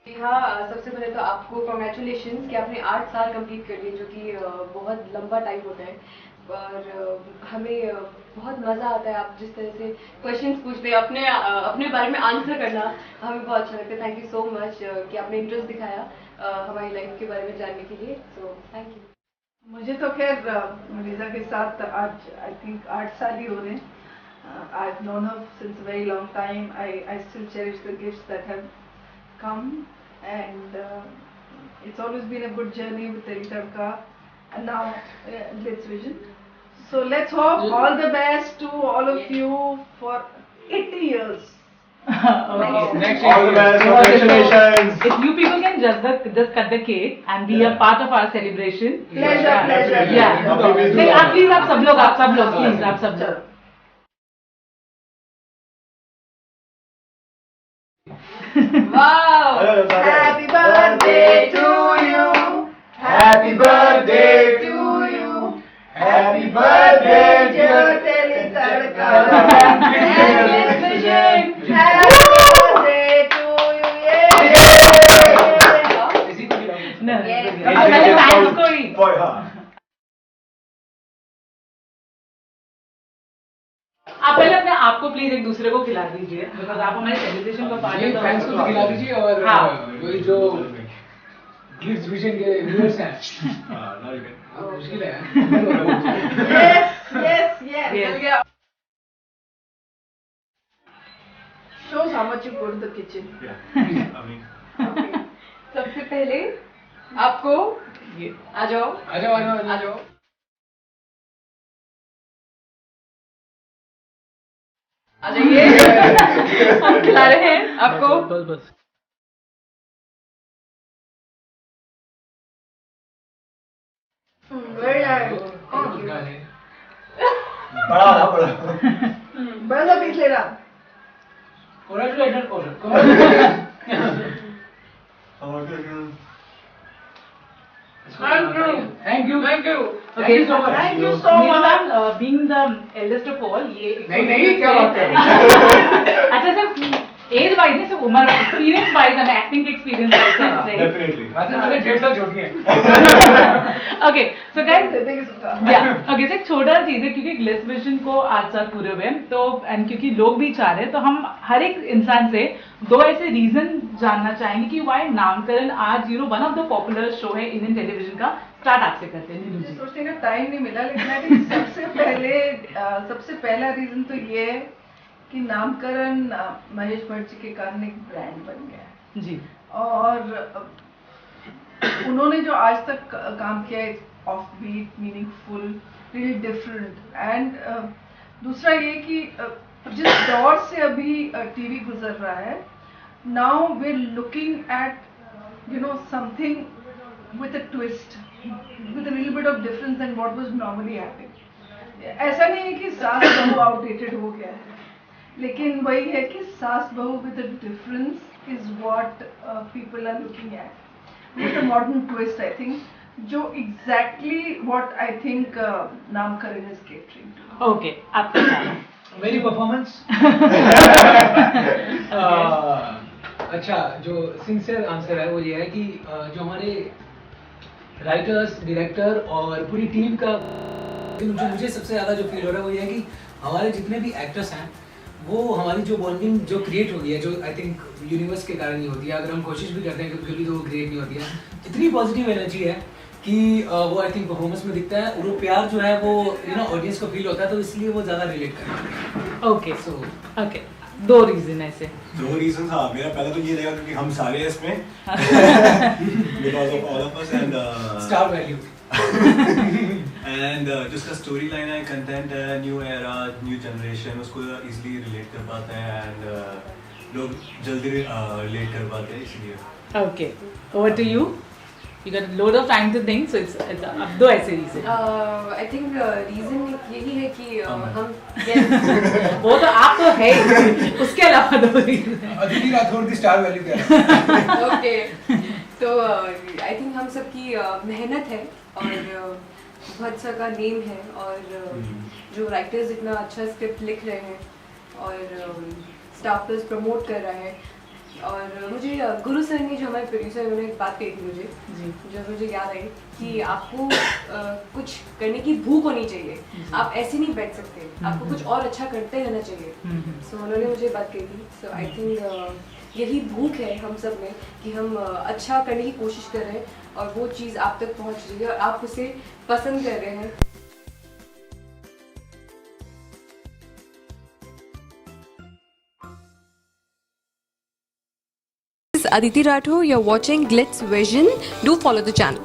हाँ, सबसे पहले तो आपको कॉन्ग्रेचुलेशंस कि आपने 8 साल कंप्लीट कर लिए, जो कि बहुत लंबा टाइम होता है। और हमें बहुत मज़ा आता है आप जिस तरह से क्वेश्चंस पूछते हैं, अपने बारे में आंसर करना हमें बहुत अच्छा लगता है। थैंक यू सो मच कि आपने इंटरेस्ट दिखाया हमारी लाइफ के बारे में जानने के लिए। So thank you. मुझे तो खैर मनीषा के साथ आज आई थिंक 8 साल ही हो रहे हैं। I've known her since a very long time. I still cherish the gifts that have come, and it's always been a good journey with Teri Tadka and now Glitz Vision. So let's hope all the best to all of you for 80 years. Next All the best. Congratulations. If you people can just cut the cake and be a part of our celebration. Pleasure, pleasure. Yeah. नहीं आप please आप सब लोग please आप सब लोग. Wow! Happy birthday to you. Happy birthday to you. Happy birthday, dear Teri Tadka. And Glitz Vision. Happy birthday to you. Yeah. No. Yes. अब पहले thanks को ही. Boy, हाँ. आप पहले अपने आप को प्लीज एक दूसरे को खिला दीजिए, बिकॉज आप हमारे सेलिब्रेशन का पार्ट ये है। फैंस को खिला दीजिए और हाँ। वही जो ग्लिट्स विजन के व्यूअर्स हैं मुश्किल है Yes. Yes. Shows how much you go to the kitchen. सबसे पहले आपको आ जाओ आ जाओ आ जाइए। हम खिला रहे हैं आपको। बस Very nice. बड़ा बड़ा सा पीस लेना. Thank you Okay, so Thank you so much. Being the eldest of all, ये नहीं क्या बात कर रहे हैं अच्छा सिर्फ एज वाइज नहीं, सिर्फ उम्र experience wise and acting experience wise. Definitely. मतलब मुझे 1.5 साल छोटी है ओके सो गाइस देंगे सुखा. ओके एक छोटा चीज है, क्योंकि ग्लिट्स विजन को 8 साल पूरे हुए हैं, तो एंड क्योंकि लोग भी चाह रहे हैं, तो हम हर एक इंसान से 2 ऐसे रीजन जानना चाहेंगे कि वाई नामकरण आज one of the popular show है इंडियन टेलीविजन का. स्टार्ट आपसे करते हैं नीलू मुझे जी. सोचने का टाइम नहीं मिला, लेकिन आई थिंक सबसे पहला रीजन तो ये है कि नामकरण महेश भट्ट जी के कारण एक ब्रांड बन गया है. जी और उन्होंने जो आज तक काम किया है off beat, meaningful, really different. And दूसरा ये कि जिस दौर से अभी टीवी गुजर रहा है, now we are looking at something with a twist, with a little bit of difference than what was normally happening. ऐसा नहीं है कि सास बहू आउटडेटेड हो गया है, लेकिन वही है कि सास बहू with a difference is what people are looking at with a modern twist, I think, जो exactly what I think नामकरण is catering to. ओके आपका मेरी परफॉर्मेंस अच्छा जो सिंसियर आंसर है वो ये है कि जो हमारे राइटर्स, डायरेक्टर और पूरी टीम का जो मुझे सबसे ज़्यादा जो फील हो रहा है वो ये है कि हमारे जितने भी एक्टर्स हैं वो हमारी जो बॉन्डिंग जो क्रिएट हो गई है, जो आई थिंक यूनिवर्स के कारण ही होती है. अगर हम कोशिश भी करते हैं कभी कभी तो वो क्रिएट नहीं होती है. इतनी पॉजिटिव एनर्जी है कि वो आई थिंक परफॉर्मेंस में दिखता है, और वो प्यार जो है वो ऑडियंस को फील होता है, तो इसलिए वो ज़्यादा रिलेट करते हैं. ओके सो ओके 2 रीजन ऐसे. 2 रीजन. हाँ, मेरा पहला तो ये रहेगा क्योंकि हम सारे हैं इसमें because of all of us and star value and जिसका स्टोरी लाइन है, कंटेंट है, न्यू एरा, न्यू जनरेशन, उसको इजीली रिलेट कर पाते हैं एंड लोग जल्दी रिलेट कर पाते हैं, इसलिए. Okay over to you. You got a load of time to think, so it's अब 2 ऐसे रीजन. आई थिंक रीजन यही है कि हम वो तो आप तो है ही, उसके अलावा 2 रीजन. अदिति राठौर की स्टार वैल्यू क्या है? ओके तो आई थिंक हम सबकी मेहनत है और बहुत सा का नेम है, और जो राइटर्स इतना अच्छा स्क्रिप्ट लिख रहे हैं और स्टाफ प्लस प्रमोट कर रहा है, और मुझे गुरु सर ने, जो हमारे प्रोड्यूसर, उन्होंने एक बात कही थी मुझे, जी। जो मुझे याद आई कि आपको कुछ करने की भूख होनी चाहिए, आप ऐसे नहीं बैठ सकते, आपको कुछ और अच्छा करते रहना चाहिए। सो उन्होंने मुझे बात कही थी। सो आई थिंक यही भूख है हम सब में कि हम अच्छा करने की कोशिश कर रहे हैं और वो चीज़ आप तक पहुंच रही है और आप उसे पसंद कर रहे हैं। Aditi Rathore, you're watching Glitz Vision. Do follow the channel.